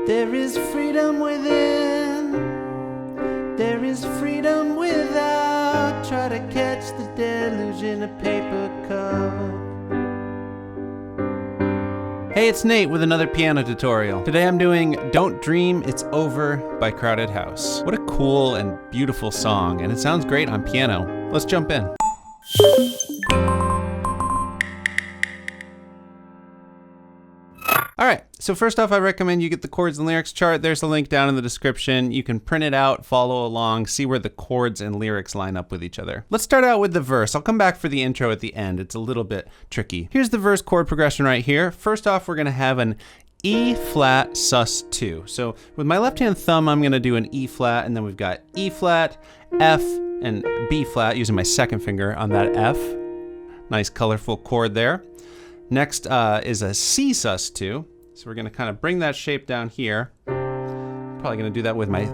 There is freedom within, there is freedom without. Try to catch the deluge in a paper cup. Hey, it's Nate with another piano tutorial. Today I'm doing Don't Dream, It's Over by Crowded House. What a cool and beautiful song, and it sounds great on piano. Let's jump in. All right, so first off, I recommend you get the chords and lyrics chart. There's a link down in the description. You can print it out, follow along, see where the chords and lyrics line up with each other. Let's start out with the verse. I'll come back for the intro at the end. It's a little bit tricky. Here's the verse chord progression right here. First off, we're gonna have an E flat sus2. So with my left hand thumb, I'm gonna do an E flat, and then we've got E flat, F, and B flat using my second finger on that F. Nice colorful chord there. Next is a C sus2. So we're gonna kind of bring that shape down here. Probably gonna do that with my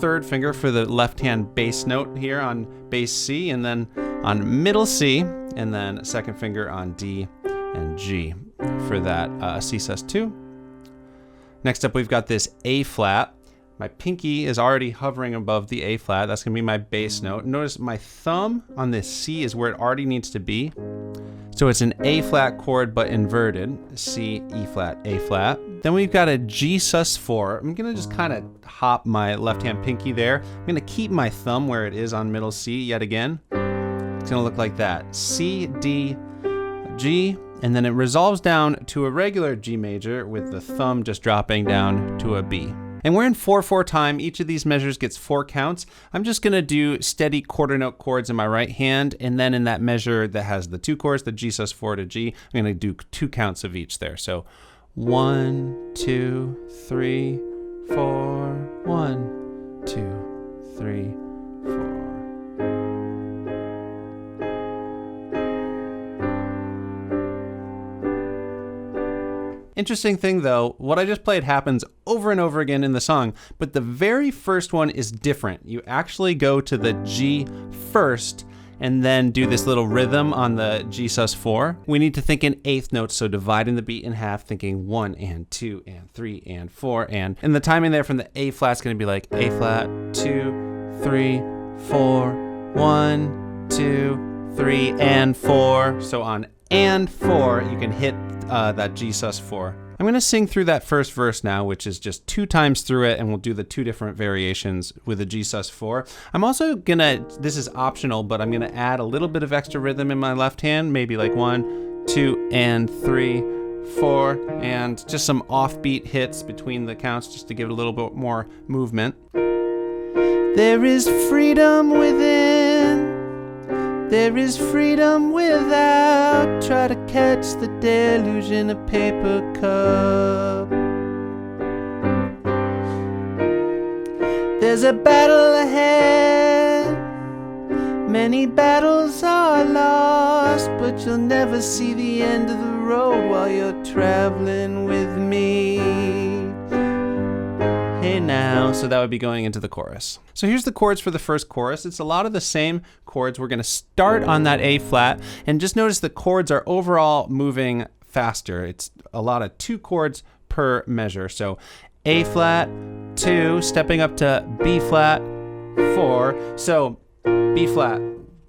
third finger for the left hand bass note here on bass C, and then on middle C, and then a second finger on D and G for that C sus2. Next up, we've got this A flat. My pinky is already hovering above the A flat. That's gonna be my bass note. Notice my thumb on this C is where it already needs to be. So it's an A flat chord, but inverted. C, E flat, A flat. Then we've got a G sus4. I'm gonna just kind of hop my left hand pinky there. I'm gonna keep my thumb where it is on middle C yet again. It's gonna look like that. C, D, G, and then it resolves down to a regular G major with the thumb just dropping down to a B. And we're in 4/4 time. Each of these measures gets 4 counts. I'm just gonna do steady quarter note chords in my right hand, and then in that measure that has the 2 chords, the G sus4 to G, I'm gonna do 2 counts of each there. So 1, 2, 3, 4, 1, 2, 3, 4. Interesting thing though, what I just played happens over and over again in the song, but the very first one is different. You actually go to the G first and then do this little rhythm on the G sus4. We need to think in eighth notes, so dividing the beat in half, thinking 1 and 2 and 3 and 4 and the timing there from the A flat's gonna be like A flat, 2, 3, 4, 1, 2, 3, and 4. So on and 4, you can hit that G sus4. I'm gonna sing through that first verse now, which is just 2 times through it, and we'll do the 2 different variations with the G sus4. I'm also gonna, this is optional, but I'm gonna add a little bit of extra rhythm in my left hand, maybe like 1, 2, and 3, 4, and just some offbeat hits between the counts just to give it a little bit more movement. There is freedom within, there is freedom without. Try to catch the deluge in a paper cup. There's a battle ahead, many battles are lost, but you'll never see the end of the road while you're traveling with me. Hey now, so that would be going into the chorus. So here's the chords for the first chorus. It's a lot of the same chords. We're gonna start on that A flat, and just notice the chords are overall moving faster. It's a lot of 2 chords per measure. So A flat, 2, stepping up to B flat, 4. So B flat,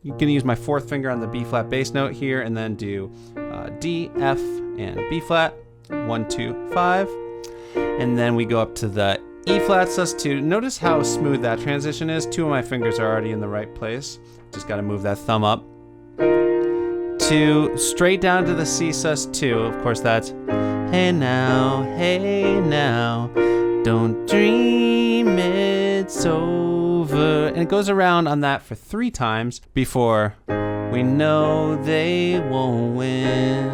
you're gonna use my 4th finger on the B flat bass note here, and then do D, F, and B flat, 1, 2, 5. And then we go up to the E flat sus2. Notice how smooth that transition is. 2 of my fingers are already in the right place. Just gotta move that thumb up. 2, straight down to the C sus2. Of course, that's hey now, don't dream it's over. And it goes around on that for 3 times before we know they won't win.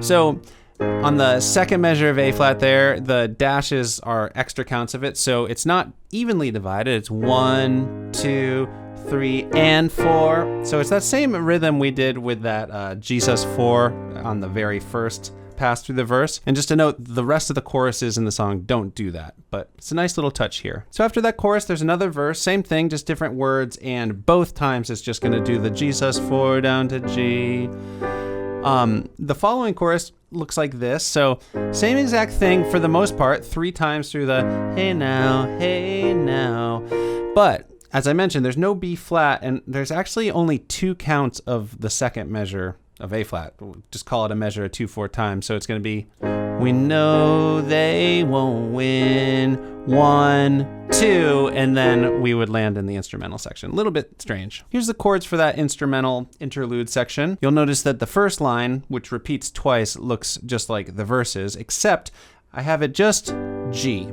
So on the second measure of A flat there, the dashes are extra counts of it, so it's not evenly divided. It's 1, 2, 3, and 4. So it's that same rhythm we did with that G sus4 on the very first pass through the verse. And just to note, the rest of the choruses in the song don't do that, but it's a nice little touch here. So after that chorus, there's another verse, same thing, just different words, and both times it's just gonna do the G sus4 down to G, The following chorus looks like this. So same exact thing for the most part, 3 times through the hey now, but as I mentioned, there's no B flat, and there's actually only 2 counts of the second measure of A flat. We'll just call it a measure of 2 4 times. So it's going to be, we know they won't win, 1 2, and then we would land in the instrumental section. A little bit strange. Here's the chords for that instrumental interlude section. You'll notice that the first line, which repeats twice, looks just like the verses, except I have it just G.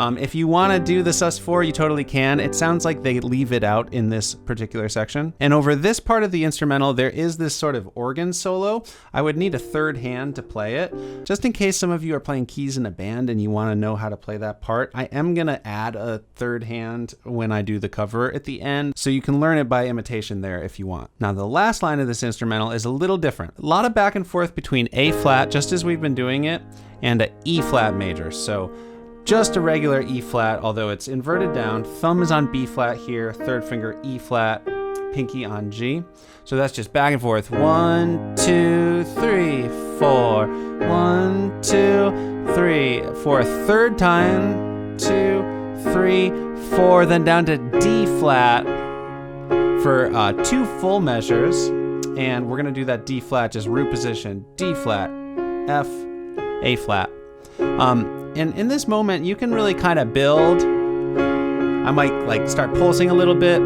If you want to do the sus4, you totally can. It sounds like they leave it out in this particular section. And over this part of the instrumental, there is this sort of organ solo. I would need a third hand to play it. Just in case some of you are playing keys in a band and you want to know how to play that part, I am going to add a third hand when I do the cover at the end, so you can learn it by imitation there if you want. Now, the last line of this instrumental is a little different. A lot of back and forth between A flat, just as we've been doing it, and a E flat major. So just a regular E flat, although it's inverted down. Thumb is on B flat here, third finger E flat, pinky on G. So that's just back and forth. 1 2 3 4. 1 2 3 4. Third time. 2 3 4. Then down to D flat for 2 full measures. And we're gonna do that D flat, just root position. D flat, F, A flat. And in this moment, you can really kind of build. I might like start pulsing a little bit.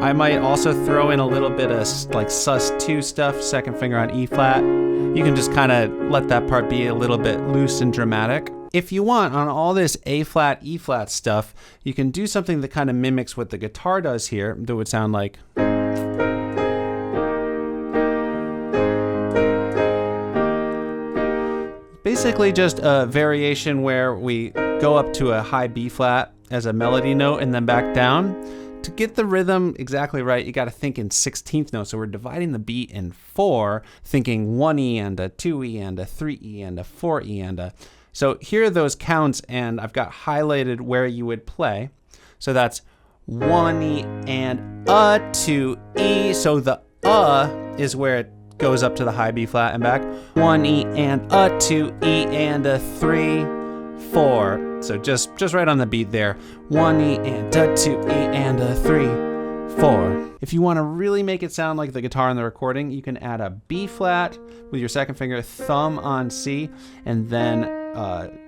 I might also throw in a little bit of like sus2 stuff, second finger on E flat. You can just kind of let that part be a little bit loose and dramatic. If you want, on all this A flat, E flat stuff, you can do something that kind of mimics what the guitar does here, that would sound like. Basically just a variation where we go up to a high B flat as a melody note and then back down. To get the rhythm exactly right, you got to think in 16th notes. So we're dividing the beat in 4, thinking 1E and a 2E and a 3E and a 4E and a... So here are those counts, and I've got highlighted where you would play. So that's 1E and a 2E. So the is where it goes up to the high B flat and back. 1E and a 2E and a 3, 4. So just right on the beat there. 1E and a 2E and a 3, 4. If you want to really make it sound like the guitar in the recording, you can add a B flat with your second finger, thumb on C, and then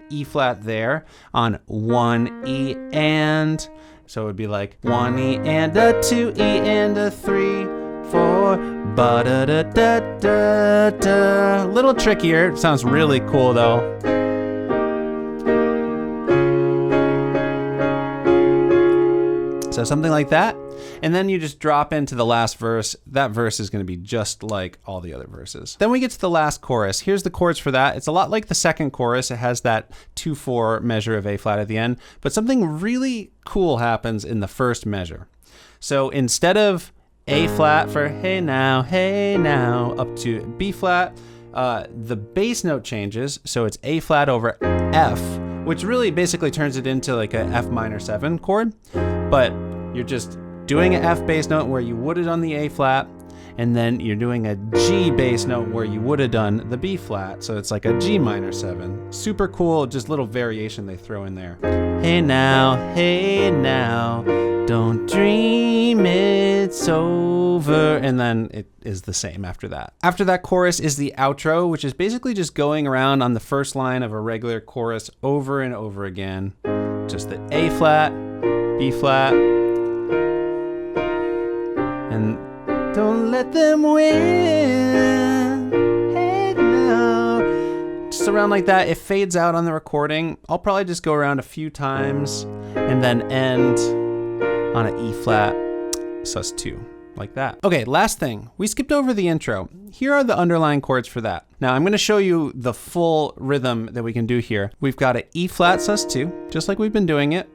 E flat there on 1E and. So it would be like 1E and a 2E and a 3, 4, ba da da da da da. A little trickier. Sounds really cool though. So something like that. And then you just drop into the last verse. That verse is going to be just like all the other verses. Then we get to the last chorus. Here's the chords for that. It's a lot like the second chorus. It has that 2/4 measure of A flat at the end, but something really cool happens in the first measure. So instead of A flat for hey now, up to B flat, the bass note changes. So it's A flat over F, which really basically turns it into like a F minor 7 chord, but you're just doing an F bass note where you would have done the A flat, and then you're doing a G bass note where you would have done the B flat. So it's like a G minor 7. Super cool, just little variation they throw in there. Hey now, don't dream it's over. And then it is the same after that. After that chorus is the outro, which is basically just going around on the first line of a regular chorus over and over again. Just the A flat, B flat, and don't let them win. Hey now. Just around like that. It fades out on the recording. I'll probably just go around a few times and then end on an E flat sus2, like that. Okay, last thing. We skipped over the intro. Here are the underlying chords for that. Now I'm going to show you the full rhythm that we can do here. We've got an E flat sus2, just like we've been doing it.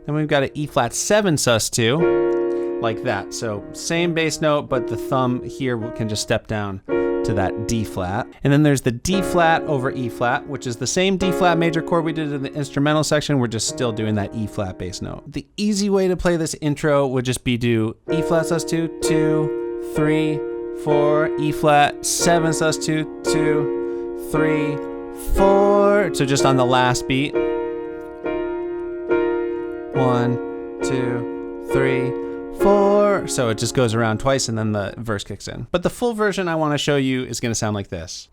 Then we've got an E flat 7 sus2, like that. So same bass note, but the thumb here can just step down to that D flat. And then there's the D flat over E flat, which is the same D flat major chord we did in the instrumental section. We're just still doing that E flat bass note. The easy way to play this intro would just be do E flat sus2, 2, 3, 4, E flat, 7 sus2, 2, 3, 4. So just on the last beat. 1, 2, 3, 4. So it just goes around twice and then the verse kicks in. But the full version I want to show you is going to sound like this.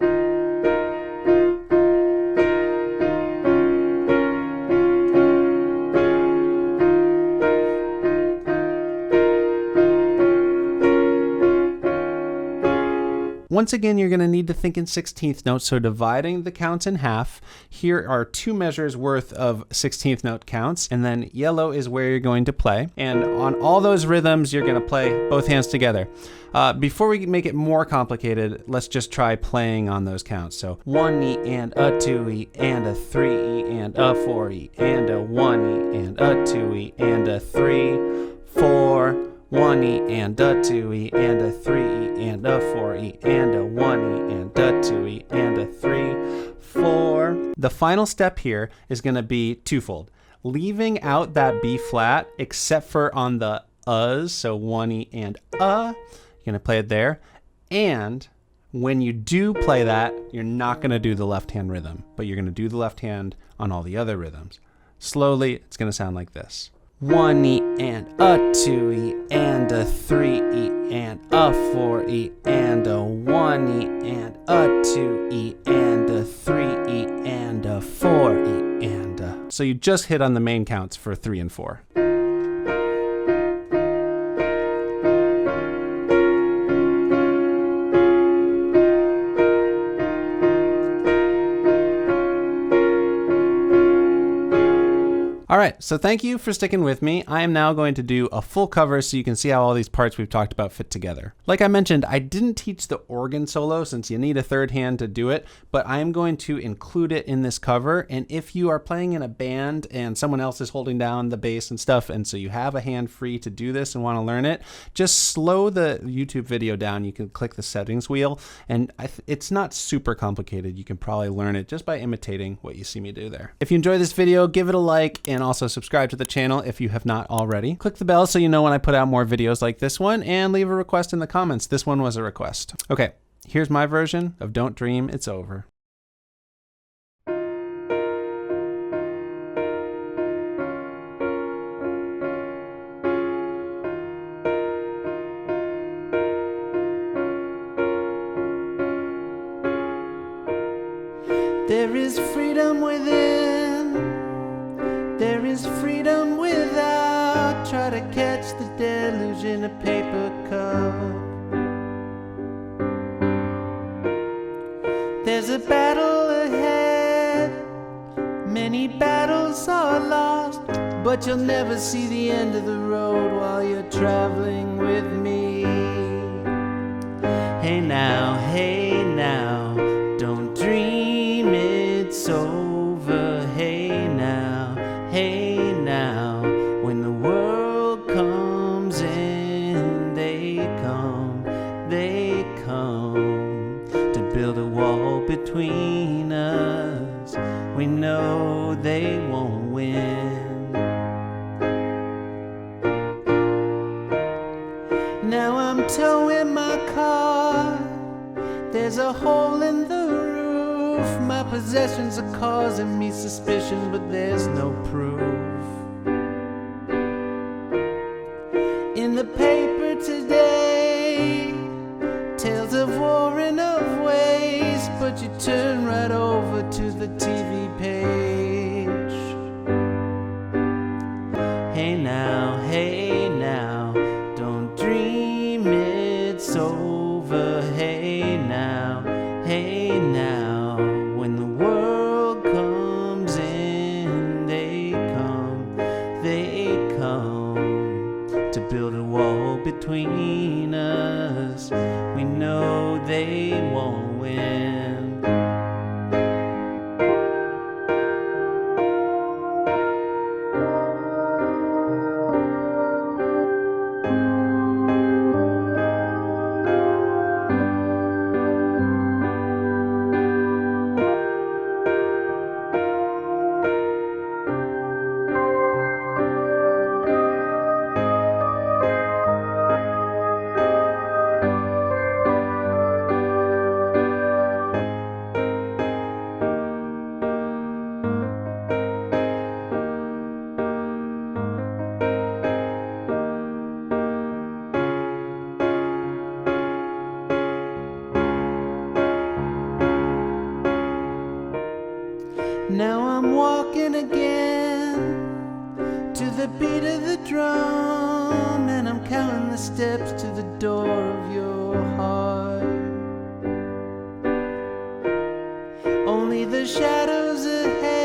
Once again, you're going to need to think in 16th notes, so dividing the counts in half. Here are 2 measures worth of 16th note counts, and then yellow is where you're going to play. And on all those rhythms, you're going to play both hands together. Before we make it more complicated, let's just try playing on those counts. So 1 E and a 2 E and a 3 E and a 4 E and a 1 E and a 2 E and a 3, 4, 1 E and a 2 E and a 3 E and a 4 E and a 1 E and a 2 E and a 3, 4. The final step here is going to be twofold. Leaving out that B flat except for on the U's, so 1 E and you're going to play it there. And when you do play that, you're not going to do the left hand rhythm, but you're going to do the left hand on all the other rhythms. Slowly, it's going to sound like this. 1 E and a 2 E and a 3 E and a 4 E and a 1 E and a 2 E and a 3 E and a 4 E and a... So you just hit on the main counts for 3 and 4. All right, so thank you for sticking with me. I am now going to do a full cover so you can see how all these parts we've talked about fit together. Like I mentioned, I didn't teach the organ solo since you need a third hand to do it, but I am going to include it in this cover. And if you are playing in a band and someone else is holding down the bass and stuff, and so you have a hand free to do this and want to learn it, just slow the YouTube video down. You can click the settings wheel, and it's not super complicated. You can probably learn it just by imitating what you see me do there. If you enjoy this video, give it a like, and also subscribe to the channel if you have not already. Click the bell so you know when I put out more videos like this one, and leave a request in the comments. This one was a request. Okay, here's my version of Don't Dream It's Over. There is freedom within. There is freedom without. Try to catch the deluge in a paper cup. There's a battle ahead. Many battles are lost, but you'll never see the end of the road while you're traveling with me. Hey now, don't dream it's over. Hey now, when the world comes in, they come to build a wall between us. We know they won't win. Now I'm towing my car. There's a hole in the roof. My possessions are causing me suspicion, but there's no proof. In the paper today, tales of war and of waste, but you turn right over to the TV page. Hey now, don't dream it's over. Hey now, when the world comes in, they come to build a wall between us. We know they won't win. Now I'm walking again to the beat of the drum, and I'm counting the steps to the door of your heart. Only the shadows ahead